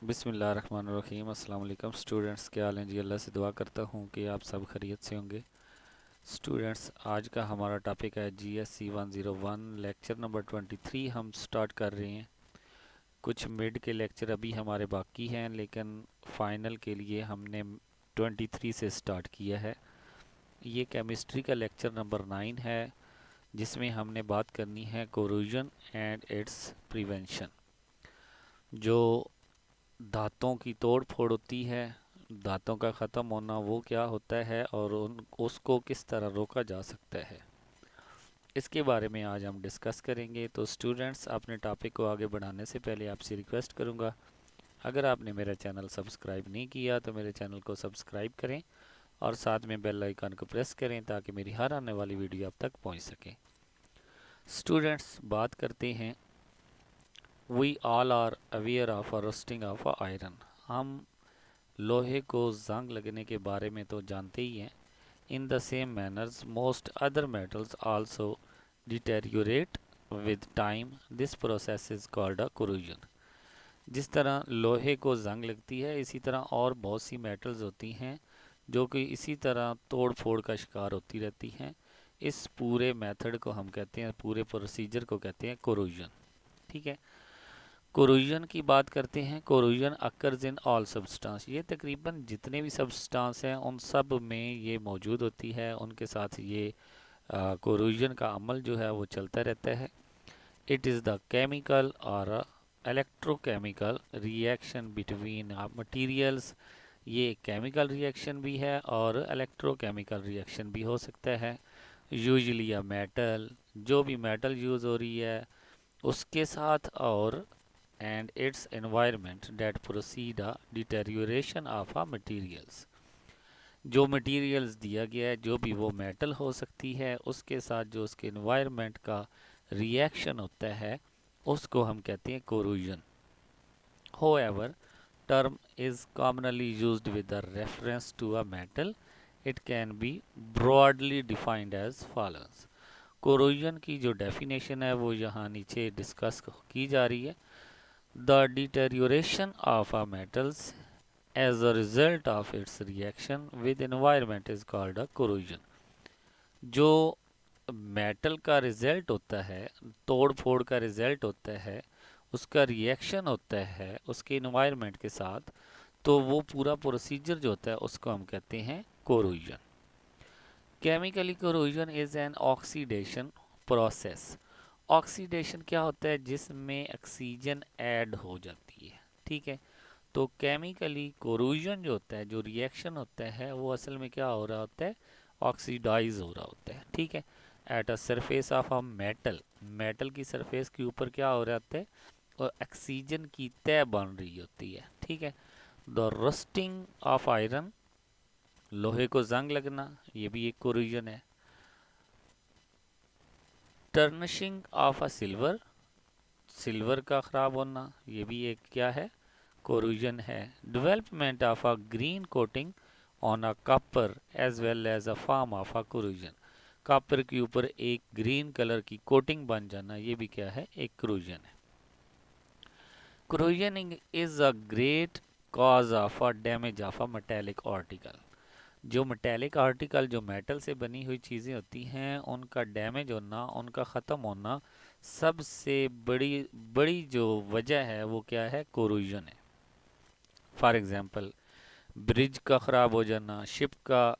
बिस्मिल्लाहिर्रहमानिर्रहीम। अस्सलाम वालेकुम स्टूडेंट्स, क्या हाल हैं जी। अल्लाह से दुआ करता हूँ कि आप सब खैरियत से होंगे। स्टूडेंट्स, आज का हमारा टॉपिक है GSC 101 लेक्चर नंबर 23 हम स्टार्ट कर रहे हैं। कुछ मिड के लेक्चर अभी हमारे बाकी हैं, लेकिन फ़ाइनल के लिए हमने 23 से स्टार्ट किया है। ये केमिस्ट्री का लेक्चर नंबर 9 है, जिसमें हमने बात करनी है कोरोजन एंड इट्स प्रिवेंशन। जो दांतों की तोड़ फोड़ होती है, दांतों का ख़त्म होना, वो क्या होता है और उन उसको किस तरह रोका जा सकता है, इसके बारे में आज हम डिस्कस करेंगे। तो स्टूडेंट्स, अपने टॉपिक को आगे बढ़ाने से पहले आपसे रिक्वेस्ट करूंगा, अगर आपने मेरा चैनल सब्सक्राइब नहीं किया तो मेरे चैनल को सब्सक्राइब करें और साथ में बेल आइकन को प्रेस करें ताकि मेरी हर आने वाली वीडियो आप तक पहुंच सके। स्टूडेंट्स, बात करते हैं, we all are aware of rusting of iron. हम लोहे को जंग लगने के बारे में तो जानते ही हैं। In the same manners most other metals also deteriorate with time, this process is called a corrosion. जिस तरह लोहे को जंग लगती है, इसी तरह और बहुत सी मेटल्स होती हैं जो कि इसी तरह तोड़ फोड़ का शिकार होती रहती हैं। इस पूरे मेथड को हम कहते हैं, पूरे प्रोसीजर को कहते हैं कोरोजन। ठीक है, कोरोजन की बात करते हैं। Corrosion occurs in all substance, ये तकरीबन जितने भी सब्सटेंस हैं उन सब में ये मौजूद होती है। उनके साथ ये कोरोजन का अमल जो है वो चलता रहता है। इट इज़ द केमिकल और इलेक्ट्रोकेमिकल रिएक्शन बिटवीन मटीरियल्स। ये केमिकल रिएक्शन भी है और इलेक्ट्रोकेमिकल रिएक्शन भी हो सकता है। यूजली अ मेटल, जो भी मेटल यूज़ हो रही है उसके साथ, और and its environment that proceed a deterioration of a materials। जो मटेरियल्स दिया गया है, जो भी वो मेटल हो सकती है, उसके साथ जो उसके environment का रिएक्शन होता है उसको हम कहते हैं corrosion. However, term is commonly used with the reference to a metal. It can be broadly defined as follows। Corrosion की जो डेफिनेशन है वो यहाँ नीचे डिस्कस की जा रही है। The deterioration of a metals as a result of its reaction with environment is called a corrosion। जो मेटल का रिजल्ट होता है, तोड़ फोड़ का रिजल्ट होता है, उसका रिएक्शन होता है उसके इन्वायरमेंट के साथ, तो वो पूरा प्रोसीजर जो होता है उसको हम कहते हैं corrosion. Chemically corrosion is an oxidation process. Oxidation क्या होता है? जिसमें ऑक्सीजन ऐड हो जाती है। ठीक है, तो केमिकली कोरोजन जो होता है, जो रिएक्शन होता है, वो असल में क्या हो रहा होता है? ऑक्सीडाइज हो रहा होता है। ठीक है, eight a surface of a metal, metal की सरफेस के ऊपर क्या हो रहा होता है? और ऑक्सीजन की तह बन रही होती है। ठीक है, द रस्टिंग ऑफ आयरन, लोहे को जंग लगना, ये भी एक कोरोजन है। टर्निशिंग ऑफ अ सिल्वर, सिल्वर का ख़राब होना, ये भी एक क्या है? कोरोजन है। Development of a green coating on a copper as well as a form of a corrosion, copper के ऊपर एक ग्रीन कलर की कोटिंग बन जाना, ये भी क्या है? एक कोरोजन है। Corrosion is a great cause of a damage of a metallic article. जो मेटेलिक आर्टिकल, जो मेटल से बनी हुई चीज़ें होती हैं, उनका डैमेज होना, उनका ख़त्म होना, सबसे बड़ी बड़ी जो वजह है वो क्या है? कोरोजन है। फॉर एग्ज़ाम्पल, ब्रिज का ख़राब हो जाना, शिप का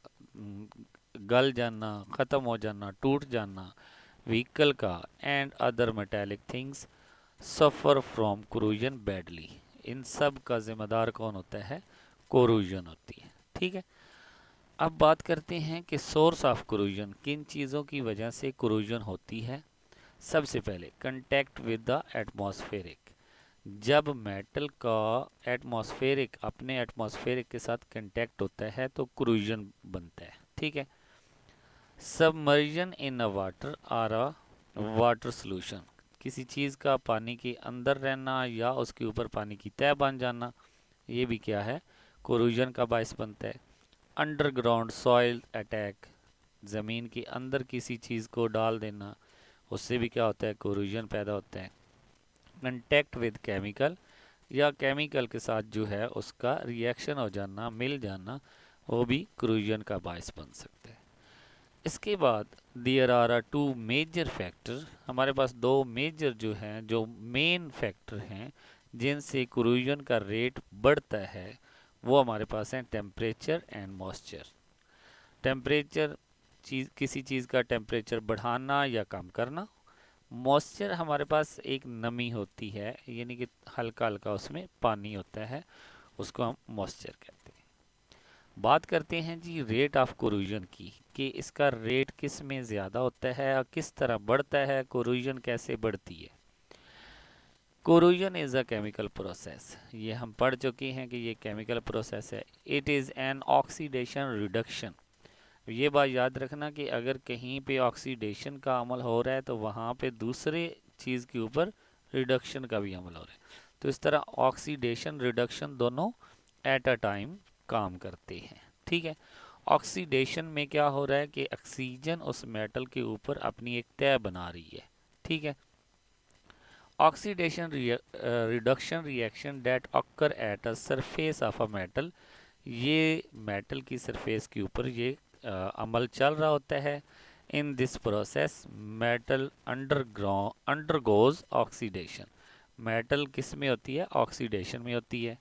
गल जाना, ख़त्म हो जाना, टूट जाना, व्हीकल का and other metallic things suffer from corrosion badly. इन सब का ज़िम्मेदार कौन होता है? कोरोजन होती है। ठीक है, अब बात करते हैं कि सोर्स ऑफ कोरोजन, किन चीज़ों की वजह से कोरोजन होती है। सबसे पहले कंटेक्ट विद द एटमॉस्फेरिक, जब मेटल का एटमॉस्फेरिक, अपने एटमॉस्फेरिक के साथ कंटेक्ट होता है तो कोरोजन बनता है। ठीक है, सबमर्जन इन अ वाटर और अ वाटर सोल्यूशन, किसी चीज़ का पानी के अंदर रहना या उसके ऊपर पानी की तह बन जाना, ये भी क्या है? कोरोजन का बायस बनता है। अंडरग्राउंड सॉइल अटैक, ज़मीन के अंदर किसी चीज़ को डाल देना, उससे भी क्या होता है? कोरोजन पैदा होता है। कंटेक्ट विद केमिकल, या केमिकल के साथ जो है उसका रिएक्शन हो जाना, मिल जाना, वो भी कोरोजन का बायस बन सकता है। इसके बाद there are two major factor, हमारे पास दो मेजर जो हैं, जो मेन फैक्टर हैं जिनसे कोरोजन का रेट बढ़ता है, वो हमारे पास हैं टेम्परेचर एंड मॉइस्चर। टेम्परेचर, किसी चीज़ का टेम्परेचर बढ़ाना या कम करना। मॉइस्चर हमारे पास एक नमी होती है, यानी कि हल्का हल्का उसमें पानी होता है, उसको हम मॉइस्चर कहते हैं। बात करते हैं जी रेट ऑफ कोरोजन की, कि इसका रेट किस में ज़्यादा होता है और किस तरह बढ़ता है, कोरोजन कैसे बढ़ती है। Corrosion is a chemical process, ये हम पढ़ चुके हैं कि ये केमिकल प्रोसेस है। It is an oxidation reduction. ये बात याद रखना कि अगर कहीं पे ऑक्सीडेशन का अमल हो रहा है तो वहाँ पे दूसरे चीज़ के ऊपर रिडक्शन का भी अमल हो रहा है। तो इस तरह ऑक्सीडेशन रिडक्शन दोनों एट अ टाइम काम करते हैं। ठीक है। ऑक्सीडेशन में क्या हो रहा है कि ऑक्सीजन उस मेटल के ऊपर अपनी एक तह बना रही है। ठीक है। Oxidation reduction reaction that occur at a surface of a metal, ये मेटल की सरफेस के ऊपर ये अमल चल रहा होता है। In this process metal undergoes oxidation. Metal किस में होती है? ऑक्सीडेशन में होती है।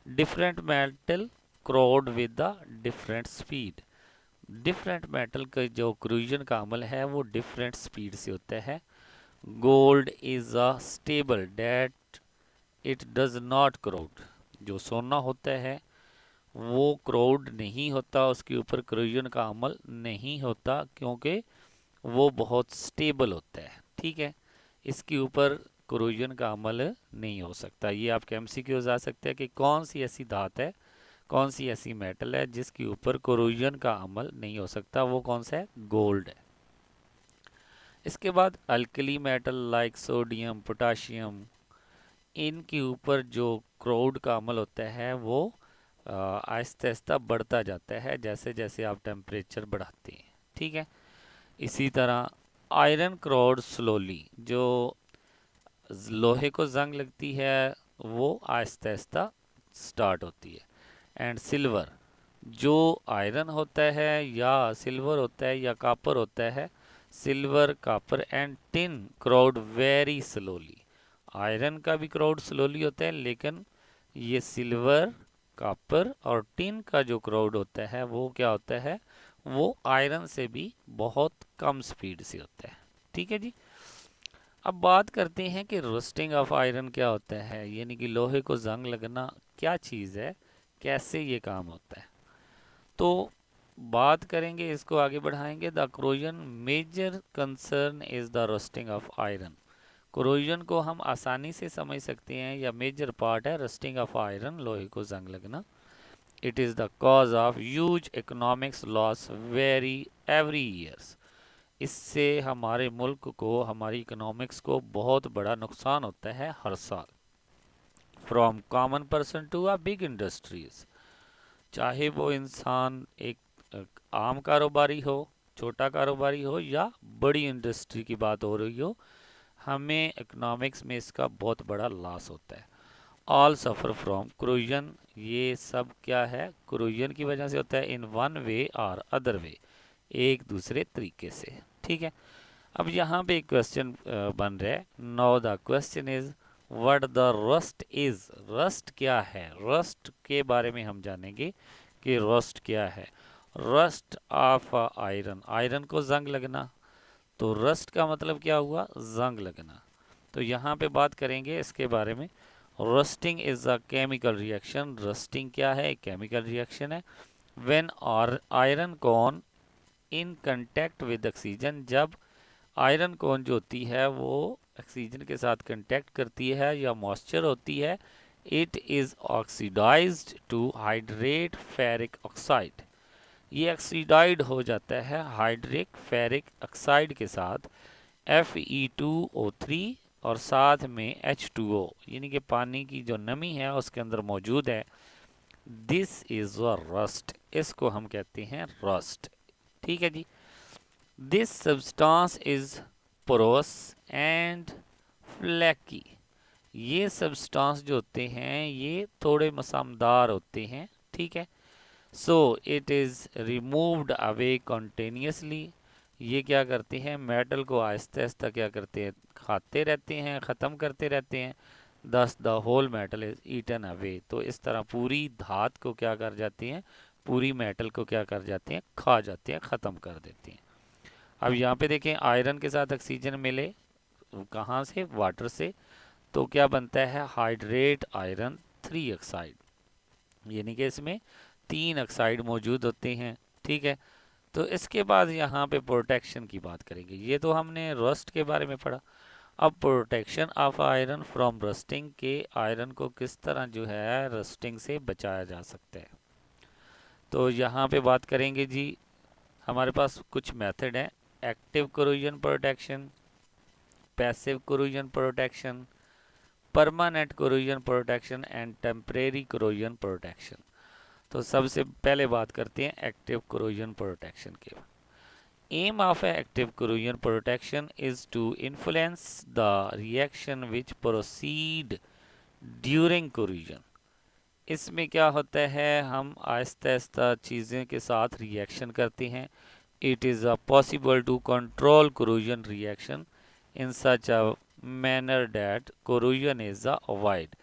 Different metal corrode with the different speed. Different metal का जो क्रूजन का अमल है वो डिफरेंट स्पीड से होता है। Gold is a stable that it does not corrode. जो सोना होता है वो क्रोड नहीं होता, उसके ऊपर क्रूजन का अमल नहीं होता, क्योंकि वो बहुत स्टेबल होता है। ठीक है। इसके ऊपर क्रूजन का अमल नहीं हो सकता। ये आपके एमसीक्यूज आ सकते हैं कि कौन सी ऐसी धात है, कौन सी ऐसी मेटल है जिसके ऊपर कोरोजन का अमल नहीं हो सकता, वो कौन सा है? गोल्ड है। इसके बाद alkali metal like sodium, potassium, इनके ऊपर जो क्रोड का अमल होता है वो आहिस्ता आहिस्ता बढ़ता जाता है जैसे जैसे आप टेम्परेचर बढ़ाते हैं। ठीक है। इसी तरह आयरन क्रोड स्लोली, जो लोहे को जंग लगती है वो आहिस्ता आहिस्ता स्टार्ट होती है। एंड सिल्वर, जो आयरन होता है या सिल्वर होता है या कापर होता है, silver, copper and tin crowd very slowly. Iron का भी क्राउड स्लोली होता है, लेकिन ये सिल्वर, कापर और टिन का जो क्राउड होता है वो क्या होता है? वो आयरन से भी बहुत कम स्पीड से होता है। ठीक है जी। अब बात करते हैं कि रोस्टिंग ऑफ आयरन क्या होता है, यानी कि लोहे को जंग लगना क्या चीज़ है, कैसे ये काम होता है। तो बात करेंगे, इसको आगे बढ़ाएंगे। The corrosion major concern is the rusting of iron. Corrosion को हम आसानी से समझ सकते हैं, या मेजर पार्ट है रोस्टिंग ऑफ आयरन, लोहे को जंग लगना। It is the cause of huge economics loss very every years. इससे हमारे मुल्क को, हमारी इकोनॉमिक्स को बहुत बड़ा नुकसान होता है हर साल। From common person to a big industries, चाहे वो इंसान एक आम कारोबारी हो, छोटा कारोबारी हो, या बड़ी इंडस्ट्री की बात हो रही हो, हमें इकोनॉमिक्स में इसका बहुत बड़ा लॉस होता है। ऑल सफ़र फ्रॉम क्रोजन, ये सब क्या है? क्रोजन की वजह से होता है। इन वन वे और अदर वे, एक दूसरे तरीके से। ठीक है। अब यहाँ पे एक क्वेश्चन बन रहा है। Now the question is what the rust is. Rust क्या है? रस्ट के बारे में हम जानेंगे कि रस्ट क्या है। रस्ट ऑफ आयरन, आयरन को जंग लगना, तो रस्ट का मतलब क्या हुआ? जंग लगना। तो यहाँ पे बात करेंगे इसके बारे में। Rusting is a chemical reaction. Rusting क्या है? एक केमिकल रिएक्शन है। When iron come in contact with oxygen, जब आयरन कौन जो होती है वो ऑक्सीजन के साथ कांटेक्ट करती है या मॉइस्चर होती है, it is oxidised to hydrate ferric oxide. ये ऑक्सीडाइड हो जाता है हाइड्रिक फेरिक ऑक्साइड के साथ, Fe2O3, और साथ में H2O, यानी कि पानी की जो नमी है उसके अंदर मौजूद है। दिस इज अ रस्ट, इसको हम कहते हैं रस्ट। ठीक है जी। This substance is porous and flaky, ये सब्सटेंस जो होते हैं ये थोड़े मसामदार होते हैं, ठीक है। So it is removed away continuously. ये क्या करते हैं, मेटल को आहिस्ता आहिस्ता क्या करते हैं, खाते रहते हैं, ख़त्म करते रहते हैं। Thus the whole metal is eaten away. तो इस तरह पूरी धात को क्या कर जाती हैं, पूरी मेटल को क्या कर जाते हैं, खा जाते हैं, ख़त्म कर देते हैं। अब यहाँ पे देखें, आयरन के साथ ऑक्सीजन मिले, कहाँ से, वाटर से, तो क्या बनता है, हाइड्रेट आयरन 3 ऑक्साइड। यानी कि इसमें 3 ऑक्साइड मौजूद होते हैं, ठीक है। तो इसके बाद यहाँ पे प्रोटेक्शन की बात करेंगे। ये तो हमने रस्ट के बारे में पढ़ा। अब protection of iron from rusting, के आयरन को किस तरह जो है रस्टिंग से बचाया जा सकता है। तो यहाँ पे बात करेंगे जी, हमारे पास कुछ मेथड हैं। Active corrosion protection, passive corrosion protection, permanent corrosion protection and temporary corrosion protection. तो सबसे पहले बात करते हैं एक्टिव कोरोजन प्रोटेक्शन के। Aim of active corrosion protection is to influence the reaction which proceed during corrosion. इसमें क्या होता है, हम आहिस्ता आहिस्ता चीज़ें के साथ रिएक्शन करते हैं। It is a possible to control corrosion reaction in such a manner that corrosion is avoid.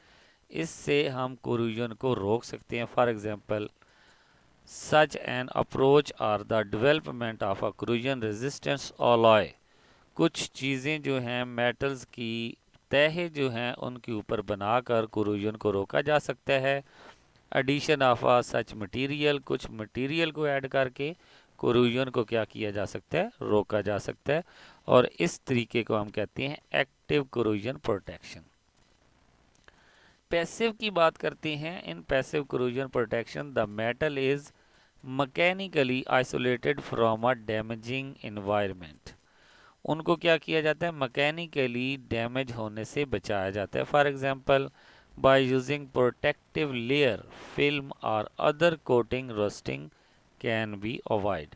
इससे हम कोरोजन को रोक सकते हैं। For example, such an approach are the development of a corrosion resistance alloy. कुछ चीज़ें जो हैं मेटल्स की तह जो हैं उनके ऊपर बनाकर कोरोजन को रोका जा सकता है। Addition of a such material, कुछ मटेरियल को ऐड करके कोरोजन को क्या किया जा सकता है, रोका जा सकता है। और इस तरीके को हम कहते हैं एक्टिव कोरोजन प्रोटेक्शन। पैसिव की बात करते हैं। In passive corrosion protection the metal is mechanically isolated from a damaging environment. उनको क्या किया जाता है, मैकेनिकली डैमेज होने से बचाया जाता है। For example, by using protective layer, film or other coating, rusting can be avoid.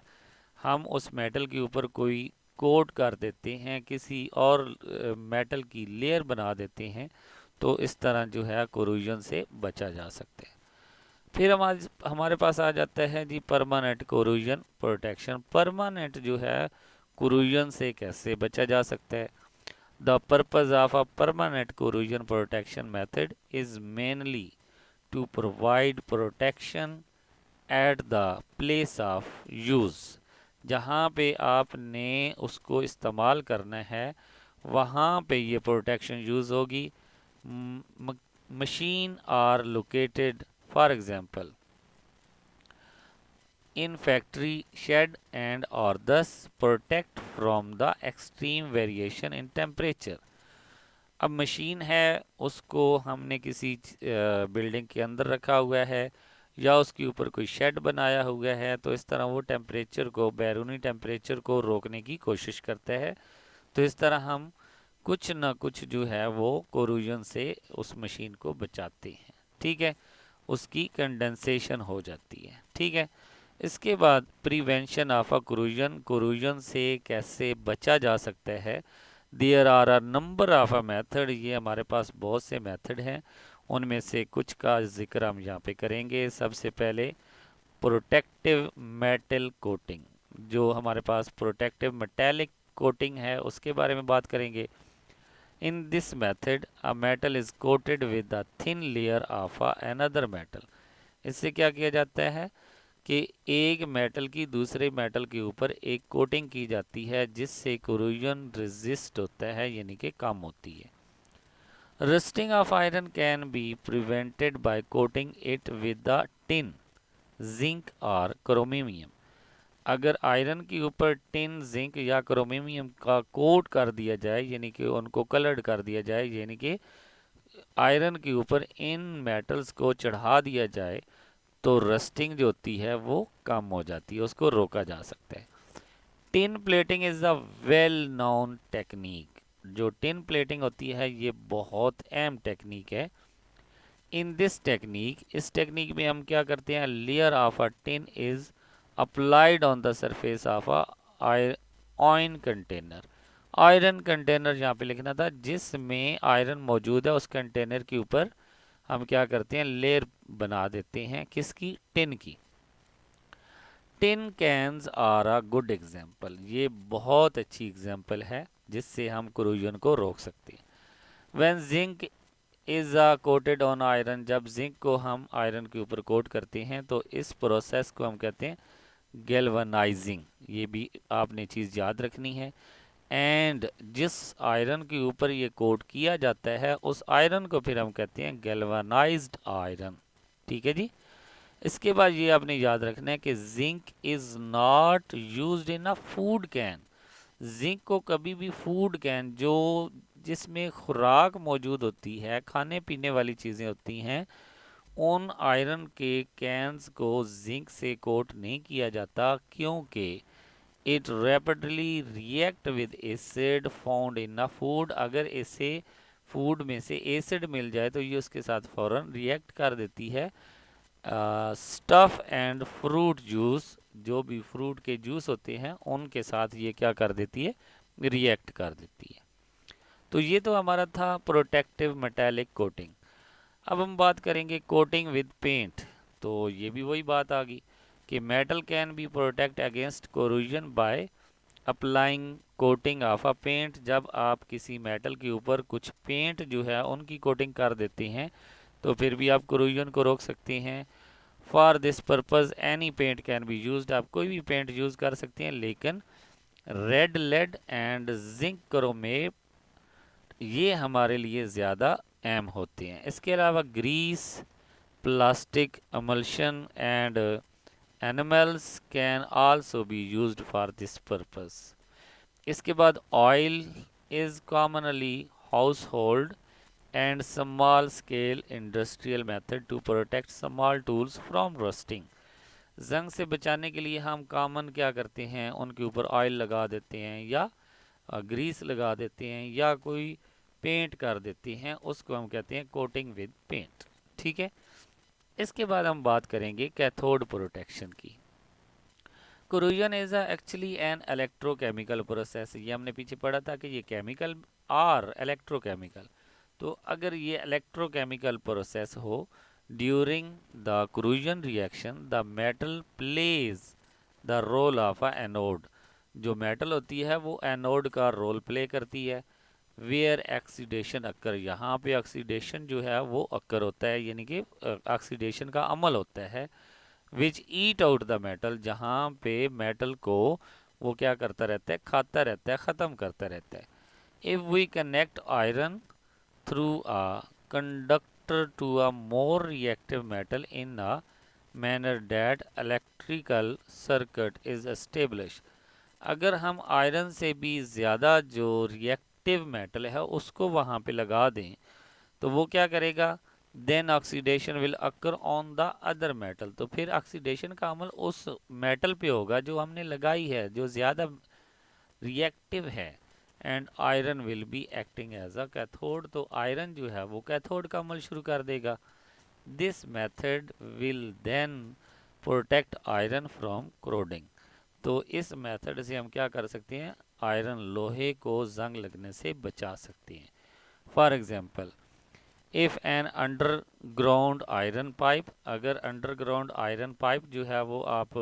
हम उस मेटल के ऊपर कोई कोट कर देते हैं, किसी और मेटल की लेयर बना देते हैं, तो इस तरह जो है कोरोजन से बचा जा सकता है। फिर हमारे पास आ जाता है जी परमानेंट कोरोजन प्रोटेक्शन। परमानेंट जो है कोरोजन से कैसे बचा जा सकता है। The purpose of a permanent corrosion protection method is mainly to provide protection at the place of use. जहाँ पे आपने उसको इस्तेमाल करना है वहाँ पे ये प्रोटेक्शन यूज़ होगी। Machine are located, for example, in factory shed and or thus protect from the extreme variation in temperature। अब मशीन है, उसको हमने किसी बिल्डिंग के अंदर रखा हुआ है या उसके ऊपर कोई शेड बनाया हुआ है, तो इस तरह वो टेम्परेचर को, बैरूनी टेम्परेचर को रोकने की कोशिश करता है। तो इस तरह हम कुछ ना कुछ जो है वो कोरोजन से उस मशीन को बचाते हैं, ठीक है। उसकी कंडेंसेशन हो जाती है, ठीक है। इसके बाद prevention of a corrosion, corrosion से कैसे बचा जा सकता है। There are a number of a method, ये हमारे पास बहुत से मेथड हैं, उनमें से कुछ का जिक्र हम यहाँ पे करेंगे। सबसे पहले प्रोटेक्टिव मेटल कोटिंग, जो हमारे पास प्रोटेक्टिव मेटेलिक कोटिंग है उसके बारे में बात करेंगे। इन this method a metal is coated with a thin layer of another metal. इससे क्या किया जाता है कि एक मेटल की दूसरे मेटल के ऊपर एक कोटिंग की जाती है जिससे कोरोजन रेजिस्ट होता है, यानी कि कम होती है। Rusting of iron can be prevented by coating it with the tin, zinc और क्रोमियम। अगर आयरन के ऊपर टिन, जिंक या क्रोमियम का कोट कर दिया जाए, यानी कि उनको कलर्ड कर दिया जाए, यानी कि आयरन के ऊपर इन मेटल्स को चढ़ा दिया जाए, तो रस्टिंग जो होती है वो कम हो जाती है, उसको रोका जा सकता है। Tin plating is a well known technique. जो टिन प्लेटिंग होती है ये बहुत अहम टेक्निक है। इन दिस टेक्निक, इस टेक्निक में हम क्या करते हैं, layer of a tin is applied on the surface of a ion container. Iron container यहाँ पे लिखना था, जिसमें आयरन मौजूद है उस कंटेनर के ऊपर हम क्या करते हैं, लेयर बना देते हैं, किसकी, टिन की। Tin cans are a good example, ये बहुत अच्छी एग्जाम्पल है जिससे हम कोरोजन को रोक सकते हैं। When zinc is coated on iron, जब जिंक को हम आयरन के ऊपर कोट करते हैं तो इस प्रोसेस को हम कहते हैं गैल्वनाइजिंग। ये भी आपने चीज़ याद रखनी है। एंड जिस आयरन के ऊपर ये कोट किया जाता है उस आयरन को फिर हम कहते हैं गैल्वनाइज्ड आयरन। ठीक है जी। इसके बाद ये आपने याद रखना है कि zinc is not used in a food can. Zinc को कभी भी फूड कैन, जो जिसमें खुराक मौजूद होती है, खाने पीने वाली चीज़ें होती हैं, उन आयरन के कैंस को जिंक से कोट नहीं किया जाता, क्योंकि it rapidly react with acid found in a food. अगर इसे फूड में से एसिड मिल जाए तो ये उसके साथ फौरन रिएक्ट कर देती है। स्टफ एंड फ्रूट जूस, जो भी फ्रूट के जूस होते हैं उनके साथ ये क्या कर देती है, रिएक्ट कर देती है। तो ये तो हमारा था प्रोटेक्टिव मेटालिक कोटिंग। अब हम बात करेंगे कोटिंग विद पेंट। तो ये भी वही बात आ गई कि metal can be protect against corrosion by applying coating of a paint. जब आप किसी मेटल के ऊपर कुछ पेंट जो है उनकी कोटिंग कर देते हैं तो फिर भी आप कोरोजन को रोक सकते हैं। For this purpose any paint can be used, आप कोई भी पेंट यूज कर सकते हैं, लेकिन red lead and zinc chromate ये हमारे लिए ज़्यादा अहम होते हैं। इसके अलावा grease, plastic emulsion and animals can also be used for this purpose. इसके बाद oil is commonly household and small scale industrial method to protect small tools from rusting. जंग से बचाने के लिए हम कॉमन क्या करते हैं, उनके ऊपर ऑयल लगा देते हैं या ग्रीस लगा देते हैं या कोई पेंट कर देते हैं, उसको हम कहते हैं कोटिंग विद पेंट। ठीक है। इसके बाद हम बात करेंगे कैथोड प्रोटेक्शन की। Corrosion is actually an electrochemical process. ये हमने पीछे पढ़ा था कि ये केमिकल और इलेक्ट्रोकेमिकल। तो अगर ये इलेक्ट्रोकेमिकल प्रोसेस हो, during the corrosion reaction the metal plays the role of a anode. जो मेटल होती है वो एनोड का रोल प्ले करती है। वेयर ऑक्सीडेशन अक्कर, यहाँ पे ऑक्सीडेशन जो है वो अक्कर होता है, यानी कि ऑक्सीडेशन का अमल होता है। विच ईट आउट द मेटल, जहाँ पे मेटल को वो क्या करता रहता है, खाता रहता है, ख़त्म करता रहता है। If we connect iron through a conductor to a more reactive metal in a manner that electrical circuit is establish. अगर हम आयरन से भी ज़्यादा जो रिएक्टिव मेटल है उसको वहाँ पे लगा दें तो वो क्या करेगा, then oxidation will occur on the other metal. तो फिर ऑक्सीडेशन का अमल उस मेटल पे होगा जो हमने लगाई है, जो ज़्यादा रिएक्टिव है। And iron will be acting as a cathode, तो आयरन जो है वो कैथोड का अमल शुरू कर देगा। This method will then protect iron from corroding. तो इस मेथड से हम क्या कर सकते हैं, आयरन लोहे को जंग लगने से बचा सकते हैं। For example, if an underground iron pipe, अगर अंडरग्राउंड आयरन पाइप जो है वो आप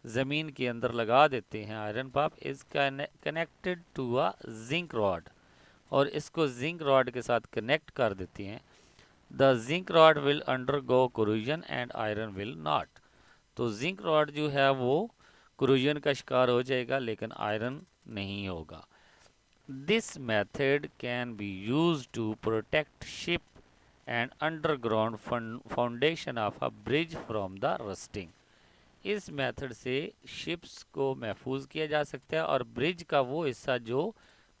ज़मीन के अंदर लगा देते हैं, iron pipe is connected to a zinc rod, और इसको जिंक रॉड के साथ कनेक्ट कर देते हैं, the zinc rod will undergo corrosion and iron will not. तो जिंक रॉड जो है वो कोरोजन का शिकार हो जाएगा लेकिन आयरन नहीं होगा। This method can be use to protect ship and underground foundation of a bridge from the rusting. इस मेथड से शिप्स को महफूज किया जा सकता है और ब्रिज का वो हिस्सा जो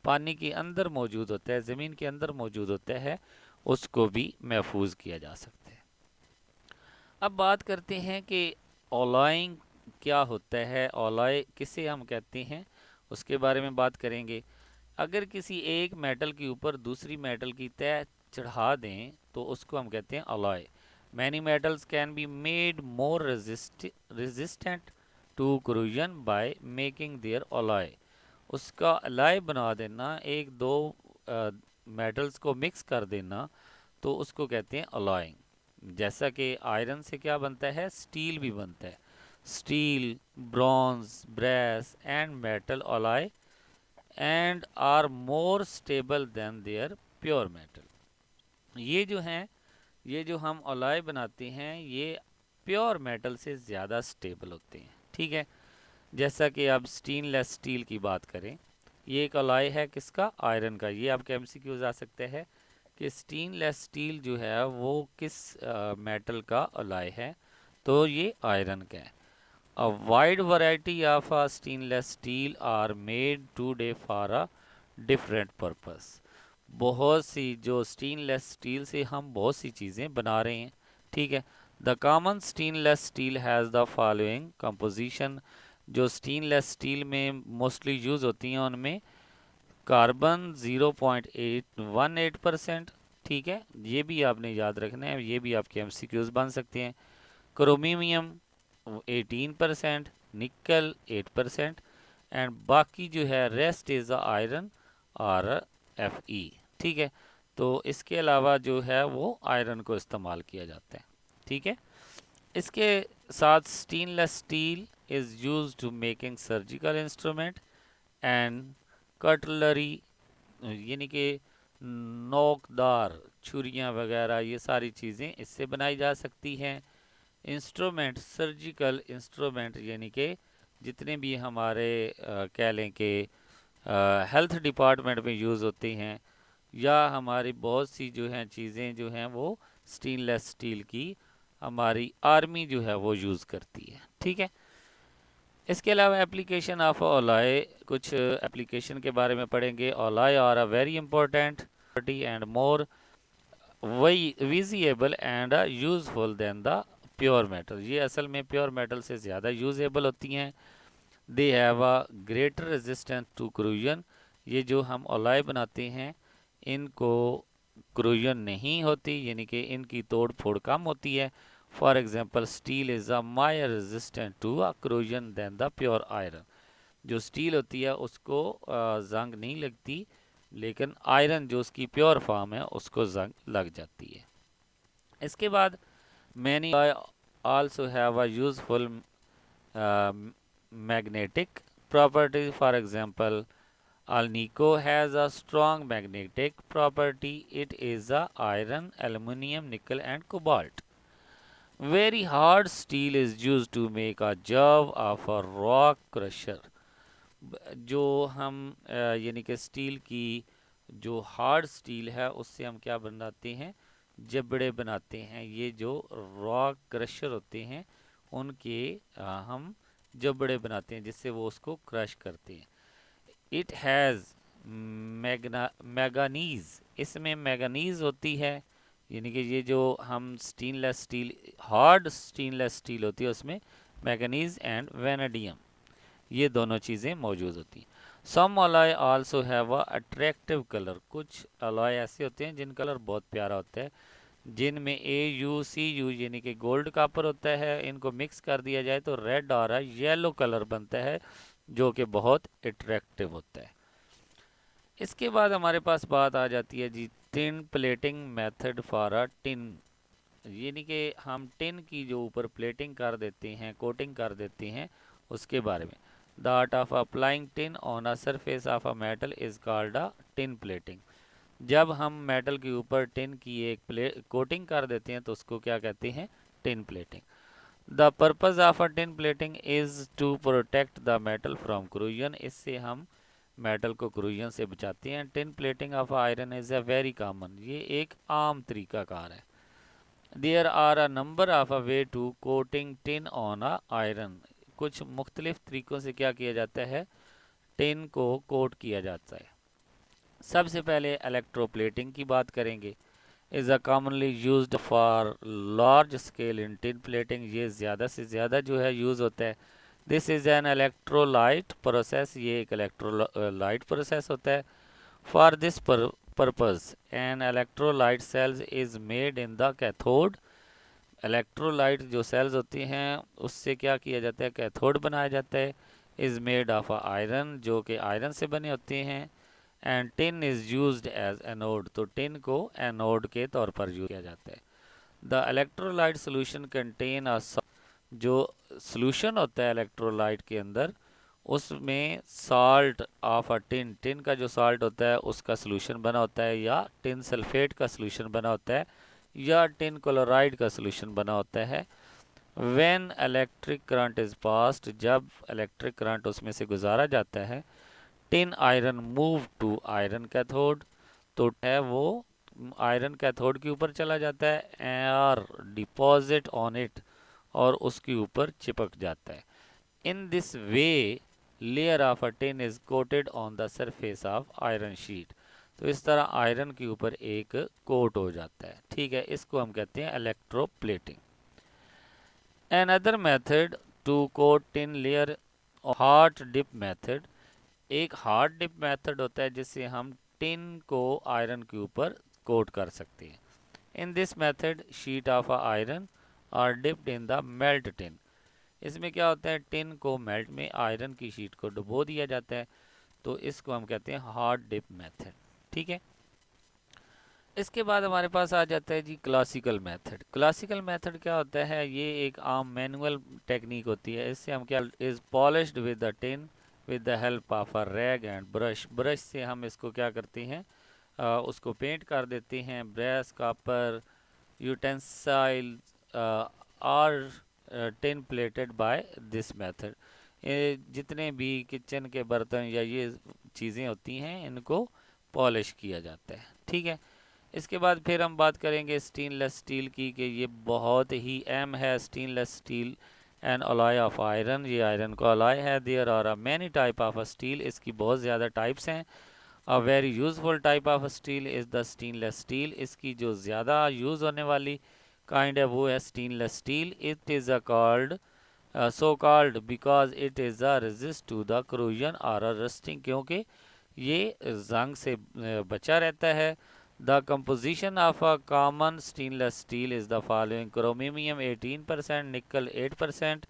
पानी के अंदर मौजूद होता है, ज़मीन के अंदर मौजूद होता है, उसको भी महफूज किया जा सकता है। अब बात करते हैं कि ऑलॉइंग क्या होता है, ऑलॉय किसे हम कहते हैं, उसके बारे में बात करेंगे। अगर किसी एक मेटल के ऊपर दूसरी मेटल की तय चढ़ा दें तो उसको हम कहते हैं alloy. Many metals can be made more resistant to corrosion by making their alloy. उसका अलाय बना देना, एक दो मेटल्स को मिक्स कर देना, तो उसको कहते हैं अलॉइंग। जैसा कि आयरन से क्या बनता है, स्टील भी बनता है। Steel, bronze, brass and metal alloy and are more stable than their pure metal. ये जो हैं, ये जो हम अलॉय बनाते हैं, ये प्योर मेटल से ज़्यादा स्टेबल होते हैं। ठीक है, जैसा कि अब स्टेनलेस स्टील की बात करें, ये एक अलॉय है किसका, आयरन का। ये आपके एमसीक्यूज आ सकते हैं कि स्टेनलेस स्टील जो है वो किस मेटल का अलॉय है, तो ये आयरन का है। A wide variety of stainless steel are made today for a different purpose। बहुत सी जो स्टेनलेस स्टील से हम बहुत सी चीज़ें बना रहे हैं। ठीक है, the common stainless steel has the following composition. जो स्टेनलेस स्टील में मोस्टली यूज़ होती हैं उनमें कार्बन 0.818%। ठीक है, ये भी आपने याद रखना है, ये भी आपके एमसीक्यूज बन सकते हैं। क्रोमियम 18%, निकल 8% एंड बाकी जो है रेस्ट इज़ आयरन और Fe। ठीक है, तो इसके अलावा जो है वो आयरन को इस्तेमाल किया जाता है। ठीक है, इसके साथ stainless steel is used to making surgical instrument and cutlery, यानी कि नोकदार छुरियां वगैरह, ये सारी चीज़ें इससे बनाई जा सकती हैं। इंस्ट्रूमेंट, सर्जिकल इंस्ट्रूमेंट, यानी कि जितने भी हमारे कह लें कि हेल्थ डिपार्टमेंट में यूज़ होती हैं, या हमारी बहुत सी जो हैं चीज़ें जो हैं वो स्टेनलेस स्टील की हमारी आर्मी जो है वो यूज़ करती है। ठीक है, इसके अलावा एप्लीकेशन ऑफ अलॉय, कुछ एप्लीकेशन के बारे में पढ़ेंगे। Alloy are a very important and more visible and useful than the pure metal. ये असल में प्योर मेटल से ज़्यादा यूजेबल होती हैं। They have a greater resistance to corrosion. ये जो हम अलॉय बनाते हैं इनको क्रोजन नहीं होती, यानी कि इनकी तोड़ फोड़ कम होती है। For example steel is a more resistant to a corrosion than the pure iron. जो स्टील होती है उसको जंग नहीं लगती, लेकिन आयरन जो उसकी प्योर फॉर्म है उसको जंग लग जाती है। इसके बाद many also have a useful magnetic properties. For example, alnico has a strong magnetic property. It is a iron, aluminium, nickel and cobalt. Very hard steel is used to make a job of a rock crusher। जो हम यानी कि steel की जो hard steel है उससे हम क्या बनाते हैं, जबड़े बनाते हैं। ये जो रॉक क्रशर होते हैं उनके हम जबड़े बनाते हैं जिससे वो उसको क्रश करते हैं। इट हैज़ मैगनीज, इसमें मैगनीज होती है, यानी कि ये जो हम stainless steel, hard stainless steel होती है उसमें मैगनीज एंड वेनेडियम, ये दोनों चीज़ें मौजूद होती हैं। Some alloy also have a attractive colour. कुछ अलॉय ऐसे होते हैं जिन कलर बहुत प्यारा होता है, जिनमें AuCu यानी कि गोल्ड कॉपर होता है, इनको मिक्स कर दिया जाए तो रेड और येलो कलर बनता है जो कि बहुत अट्रैक्टिव होता है। इसके बाद हमारे पास बात आ जाती है जी tin plating method for a tin, यानी कि हम टिन की जो ऊपर प्लेटिंग कर देते हैं, कोटिंग कर देते हैं, उसके बारे में। The art of applying tin on a surface of a metal is called a tin plating. जब हम मेटल के ऊपर टिन की एक कोटिंग कर देते हैं तो उसको क्या कहते हैं, tin plating. The purpose of a tin plating is to protect the metal from corrosion. इससे हम मेटल को क्रूजन से बचाते हैं। Tin plating of iron is a very common, ये एक आम तरीकाकार है। There are a number of a way to coating tin on a iron. कुछ मुख्तलिफ तरीक़ों से क्या किया जाता है, टिन को कोट किया जाता है। सबसे पहले इलेक्ट्रोप्लेटिंग की बात करेंगे। Is a commonly used for large scale in tin plating. ये ज़्यादा से ज़्यादा जो है यूज़ होता है। This is an electrolyte process, ये एक इलेक्ट्रोलाइट प्रोसेस होता है। For this purpose an electrolyte cells is made in the cathode. Electrolyte जो सेल्स होती हैं उससे क्या किया जाता है, कैथोड बनाया जाता है। इज़ मेड ऑफ आयरन, जो कि आयरन से बने होते हैं। And tin is used as anode, तो टिन को एनोड के तौर पर यूज किया जाता है। The electrolyte solution contain a, जो सोल्यूशन होता है इलेक्ट्रोलाइट के अंदर, उसमें salt of a tin, tin का जो साल्ट होता है उसका सोल्यूशन बना होता है, या टिन सल्फेट का सोल्यूशन बना होता है, या टिन क्लोराइड का सोल्यूशन बना होता है। When electric current is passed, जब इलेक्ट्रिक करंट उसमें से गुजारा जाता है, tin iron move to iron cathode, तो है वो आयरन कैथोड के ऊपर चला जाता है और डिपॉजिट ऑन इट, और उसके ऊपर चिपक जाता है। In this way layer of a tin is coated on the surface of iron sheet, तो इस तरह आयरन के ऊपर एक कोट हो जाता है। ठीक है, इसको हम कहते हैं electroplating. Another method to coat tin layer, hot dip method, एक हार्ड डिप मेथड होता है जिससे हम टिन को आयरन के ऊपर कोट कर सकते हैं। In this method sheet of iron are dipped in the melt tin, इसमें क्या होता है, टिन को मेल्ट में आयरन की शीट को डुबो दिया जाता है, तो इसको हम कहते हैं हार्ड डिप मेथड। ठीक है, इसके बाद हमारे पास आ जाता है जी क्लासिकल मेथड। क्लासिकल मेथड क्या होता है, ये एक आम मैनुअल टेक्निक होती है। इससे हम क्या, is polished with the tin with the help of a rag and brush, brush से हम इसको क्या करते हैं, उसको पेंट कर देते हैं। Brass, copper, utensil are tin plated by this method, जितने भी किचन के बर्तन या ये चीज़ें होती हैं इनको पॉलिश किया जाता है। ठीक है, इसके बाद फिर हम बात करेंगे स्टेनलेस स्टील की, कि ये बहुत ही अहम है। Stainless steel and alloy of iron, ये आयरन का अलॉय है। There are many type of steel, इसकी बहुत ज़्यादा टाइप्स हैं। A very useful type of steel is the stainless steel, इसकी जो ज़्यादा यूज़ होने वाली काइंड है वो है stainless steel. It is a called so called because it is a resist to the corrosion और रस्टिंग, क्योंकि ये जंग से बचा रहता है। The composition of a common stainless steel is the following: chromium 18%, निकल 8%,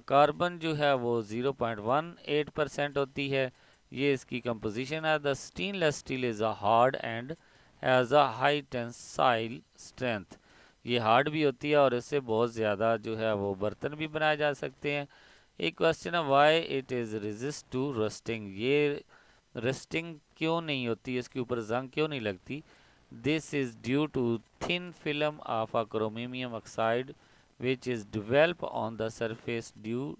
कार्बन जो है वो 0.18% होती है। ये इसकी कंपोजिशन है। The stainless steel is a hard and has a high tensile strength, ये हार्ड भी होती है और इससे बहुत ज़्यादा जो है वो बर्तन भी बनाए जा सकते हैं। एक क्वेश्चन है, why it is resist to rusting, ये रस्टिंग क्यों नहीं होती, इसके ऊपर जंग क्यों नहीं लगती। This is due to thin film of a chromium oxide which is develop on the surface due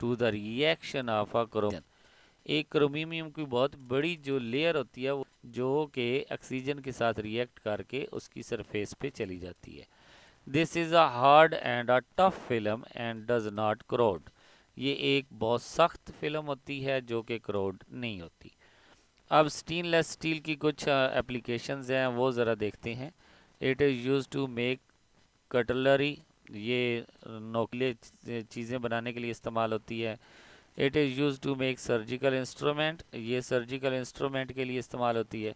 to the reaction of a chromium, एक क्रोमियम की बहुत बड़ी जो लेयर होती है वो जो कि ऑक्सीजन के साथ रिएक्ट करके उसकी सरफेस पे चली जाती है। This is a hard and a tough film and does not crore, ये एक बहुत सख्त फिल्म होती है जो कि करोड नहीं होती। अब स्टेनलेस स्टील की कुछ एप्लीकेशंस हैं वो ज़रा देखते हैं। It is use to make cutlery, ये नोकीले चीज़ें बनाने के लिए इस्तेमाल होती है। It is use to make surgical instrument, ये सर्जिकल इंस्ट्रूमेंट के लिए इस्तेमाल होती है।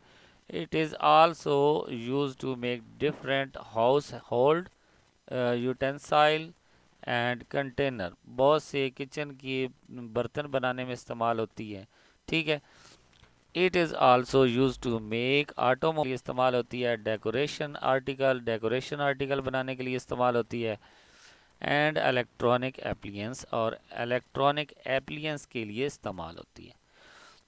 It is also use to make different household utensil and container, बहुत से किचन की बर्तन बनाने में इस्तेमाल होती है। ठीक है, it is also use to make automobile, इस्तेमाल होती है। डेकोरेशन आर्टिकल, डेकोरेशन आर्टिकल बनाने के लिए इस्तेमाल होती है। एंड इलेक्ट्रॉनिक एप्लियंस, और इलेक्ट्रॉनिक एप्लियंस के लिए इस्तेमाल होती है।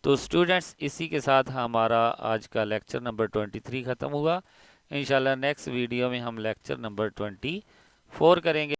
तो स्टूडेंट्स, इसी के साथ हमारा आज का लेक्चर नंबर 23 ख़त्म हुआ। इंशाल्लाह नेक्स्ट वीडियो में हम लेक्चर नंबर 24 करेंगे।